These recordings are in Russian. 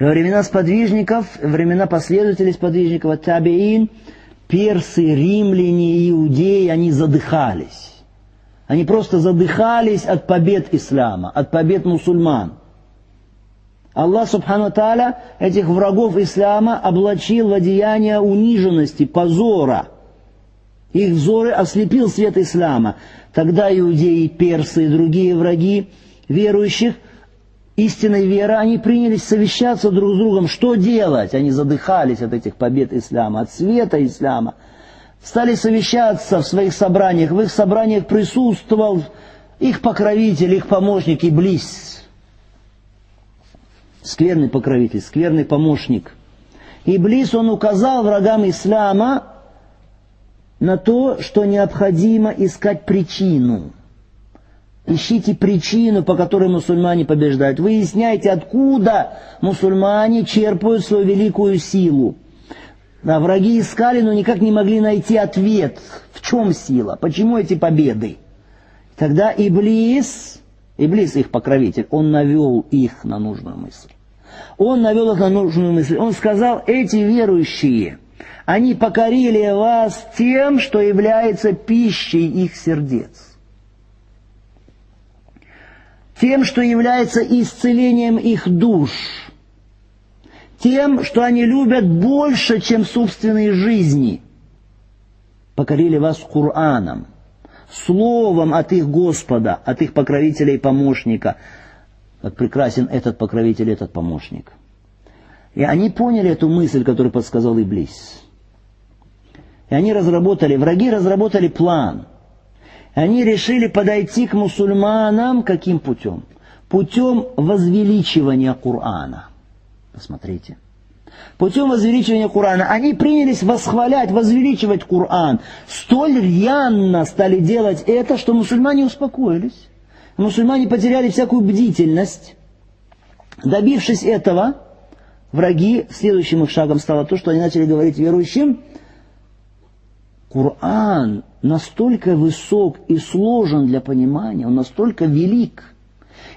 Во времена сподвижников, времена последователей сподвижников, табиин, персы, римляне, иудеи, они задыхались. Они просто задыхались от побед ислама, от побед мусульман. Аллах Субхану Тааля этих врагов ислама облачил в одеяние униженности, позора. Их взоры ослепил свет ислама. Тогда иудеи, персы и другие враги верующих истинной веры, они принялись совещаться друг с другом, что делать. Они задыхались от этих побед ислама, от света ислама. Стали совещаться в своих собраниях. В их собраниях присутствовал их покровитель, их помощник Иблис. Скверный покровитель, скверный помощник. Иблис, он указал врагам ислама на то, что необходимо искать причину. Ищите причину, по которой мусульмане побеждают. Выясняйте, откуда мусульмане черпают свою великую силу. Да, враги искали, но никак не могли найти ответ. В чем сила? Почему эти победы? Тогда Иблис, их покровитель, он навел их на нужную мысль. Он сказал, эти верующие, они покорили вас тем, что является пищей их сердец. Тем, что является исцелением их душ. Тем, что они любят больше, чем собственные жизни. Покорили вас Кораном, словом от их Господа, от их покровителя и помощника. Как прекрасен этот покровитель, этот помощник. И они поняли эту мысль, которую подсказал Иблис. И они враги разработали план. И они решили подойти к мусульманам каким путем? Путем возвеличивания Корана. Посмотрите. Путем возвеличивания Корана. Они принялись восхвалять, возвеличивать Коран. Столь рьяно стали делать это, что мусульмане успокоились. Мусульмане потеряли всякую бдительность. Добившись этого, враги, следующим их шагом стало то, что они начали говорить верующим, Коран настолько высок и сложен для понимания, он настолько велик,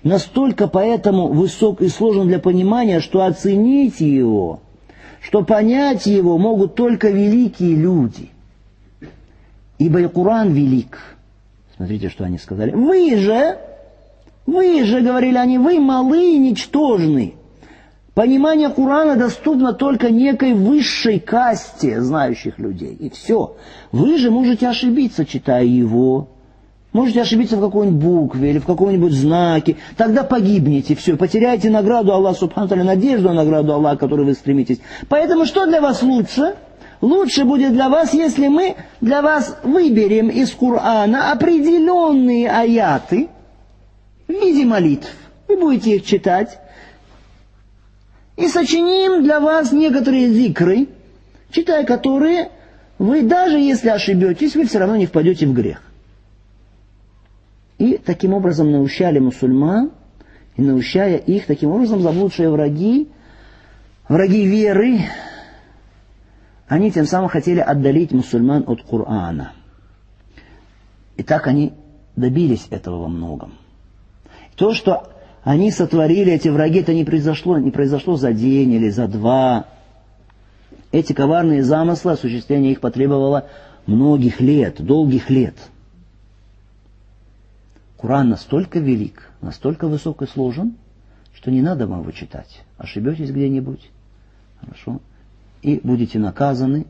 настолько поэтому высок и сложен для понимания, что оценить его, что понять его могут только великие люди. Ибо и Коран велик. Смотрите, что они сказали. Вы же, говорили они, вы малы и ничтожны. Понимание Корана доступно только некой высшей касте знающих людей. И все. Вы же можете ошибиться, читая его. Можете ошибиться в какой-нибудь букве или в каком-нибудь знаке. Тогда погибнете, все. Потеряете награду Аллаха Субхану Тааля, надежду на награду Аллаха, к которой вы стремитесь. Поэтому что для вас лучше? Лучше будет для вас, если мы для вас выберем из Корана определенные аяты в виде молитв. Вы будете их читать. И сочиним для вас некоторые зикры, читая которые, вы даже если ошибетесь, вы все равно не впадете в грех. И таким образом наущали мусульман, и наущая их, таким образом заблудшие враги веры, они тем самым хотели отдалить мусульман от Корана. И так они добились этого во многом. То, что они сотворили, эти враги, это не произошло за день или за два. Эти коварные замыслы, осуществление их потребовало многих лет, долгих лет. Коран настолько велик, настолько высок и сложен, что не надо вам его читать. Ошибетесь где-нибудь, хорошо, и будете наказаны.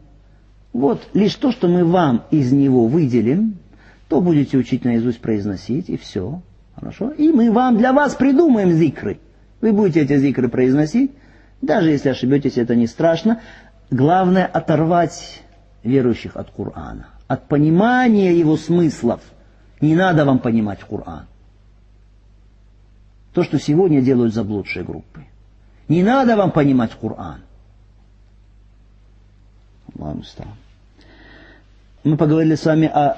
Вот лишь то, что мы вам из него выделим, то будете учить наизусть, произносить, и все. Хорошо? И мы для вас придумаем зикры. Вы будете эти зикры произносить. Даже если ошибетесь, это не страшно. Главное оторвать верующих от Корана. От понимания его смыслов. Не надо вам понимать Коран. То, что сегодня делают заблудшие группы. Не надо вам понимать Коран. Мы поговорили с вами о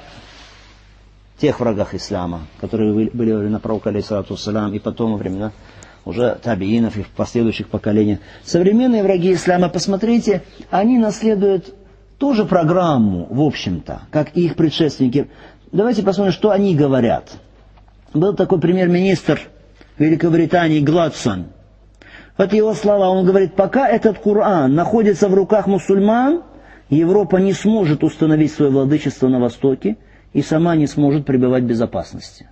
тех врагах ислама, которые были во времена пророка, алейхиссалату вассалям, и потом во времена уже табиинов и в последующих поколениях. Современные враги ислама, посмотрите, они наследуют ту же программу, в общем-то, как и их предшественники. Давайте посмотрим, что они говорят. Был такой премьер-министр Великобритании Гладсон. Вот его слова, он говорит, пока этот Коран находится в руках мусульман, Европа не сможет установить свое владычество на Востоке и сама не сможет пребывать в безопасности.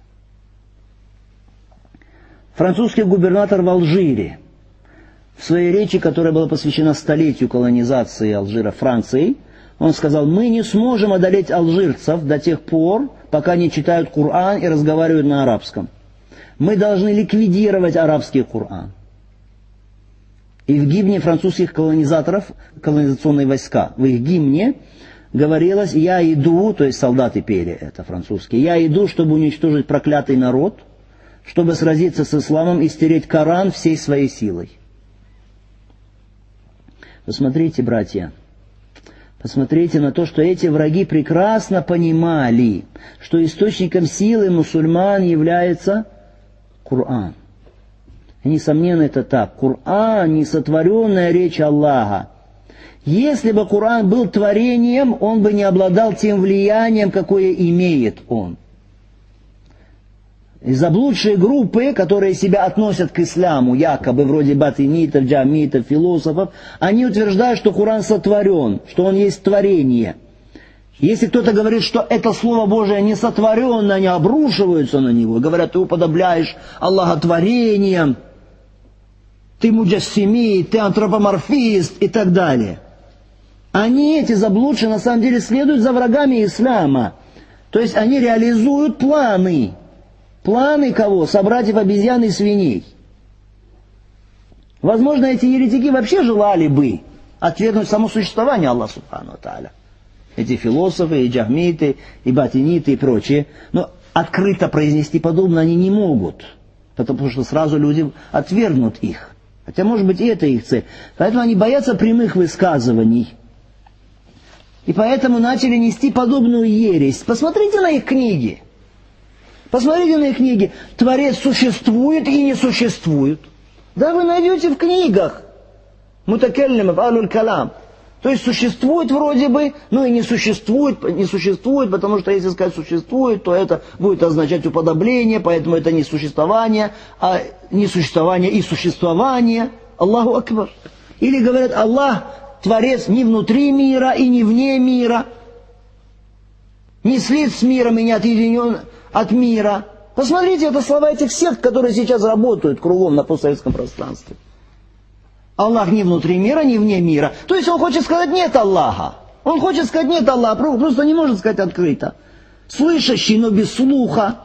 Французский губернатор в Алжире в своей речи, которая была посвящена столетию колонизации Алжира Францией, он сказал, мы не сможем одолеть алжирцев до тех пор, пока они читают Коран и разговаривают на арабском. Мы должны ликвидировать арабский Коран. И в гимне французских колонизаторов, колонизационные войска, в их гимне говорилось, я иду, то есть солдаты пели это французские, я иду, чтобы уничтожить проклятый народ, чтобы сразиться с исламом и стереть Коран всей своей силой. Посмотрите, братья, посмотрите на то, что эти враги прекрасно понимали, что источником силы мусульман является Коран. И, несомненно, это так. Коран – несотворенная речь Аллаха. Если бы Коран был творением, он бы не обладал тем влиянием, какое имеет он. И заблудшие группы, которые себя относят к исламу, якобы вроде батинитов, джамитов, философов, они утверждают, что Коран сотворен, что он есть творение. Если кто-то говорит, что это Слово Божие не сотворенно, они обрушиваются на него, говорят, ты уподобляешь Аллаха творением, ты муджассимит, ты антропоморфист и так далее. Они, эти заблудшие, на самом деле следуют за врагами ислама. То есть они реализуют планы. Планы кого? Собратьев обезьян и свиней. Возможно, эти еретики вообще желали бы отвергнуть само существование Аллаха Субхану ва Тааля. Эти философы, и джахмиты, и батиниты, и прочие. Но открыто произнести подобное они не могут. Потому что сразу люди отвергнут их. Хотя, может быть, и это их цель. Поэтому они боятся прямых высказываний. И поэтому начали нести подобную ересь. Посмотрите на их книги. Посмотрите на их книги. Творец существует и не существует. Да, вы найдете в книгах. Мутакеллимов, алюль калам. То есть существует вроде бы, но и не существует, потому что если сказать существует, то это будет означать уподобление, поэтому это не существование, а не существование и существование. Аллаху Акбар. Или говорят, Аллах Творец не внутри мира и не вне мира, не слит с миром и не отъединен от мира. Посмотрите, это слова этих сект, которые сейчас работают кругом на постсоветском пространстве. Аллах не внутри мира, не вне мира. То есть он хочет сказать нет Аллаха. Он хочет сказать нет Аллаха, просто не может сказать открыто. Слышащий, но без слуха.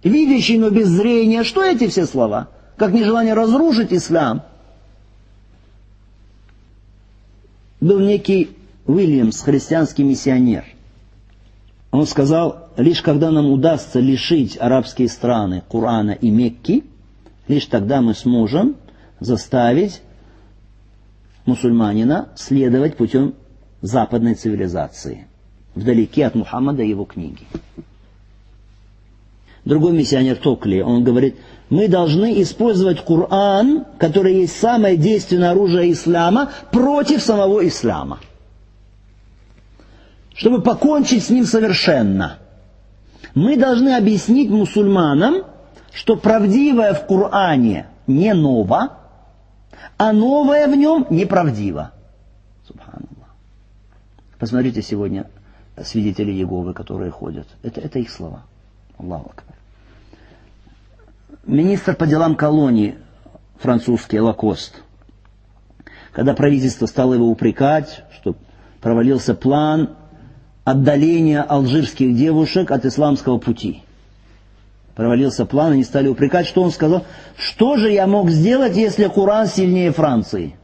Видящий, но без зрения. Что эти все слова? Как нежелание разрушить ислам. Был некий Уильямс, христианский миссионер. Он сказал, лишь когда нам удастся лишить арабские страны Корана и Мекки, лишь тогда мы сможем заставить мусульманина следовать путем западной цивилизации, вдалеке от Мухаммада и его книги. Другой миссионер Токли, он говорит, мы должны использовать Коран, который есть самое действенное оружие ислама, против самого ислама, чтобы покончить с ним совершенно. Мы должны объяснить мусульманам, что правдивое в Коране не ново, а новое в нем неправдиво. Субханаллах. Посмотрите сегодня свидетели Иеговы, которые ходят. Это их слова. Аллаху Акбар. Министр по делам колоний французский Лакост, когда правительство стало его упрекать, что провалился план отдаления алжирских девушек от исламского пути. Провалился план, они стали упрекать, что он сказал, что же я мог сделать, если Коран сильнее Франции?